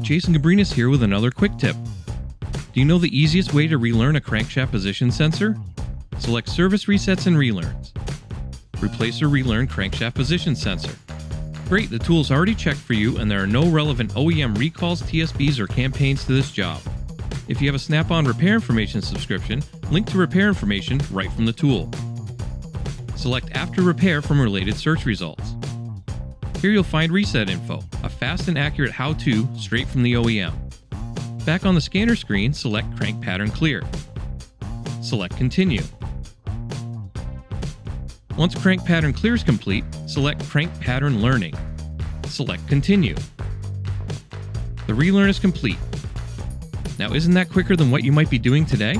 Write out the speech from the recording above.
Jason Gabrinas here with another quick tip. Do you know the easiest way to relearn a crankshaft position sensor? Select Service Resets and Relearns. Replace or relearn crankshaft position sensor. Great, the tool is already checked for you and there are no relevant OEM recalls, TSBs, or campaigns to this job. If you have a Snap-on repair information subscription, link to repair information right from the tool. Select After Repair from related search results. Here you'll find reset info, a fast and accurate how-to straight from the OEM. Back on the scanner screen, select Crank Pattern Clear. Select Continue. Once Crank Pattern Clear is complete, select Crank Pattern Learning. Select Continue. The relearn is complete. Now isn't that quicker than what you might be doing today?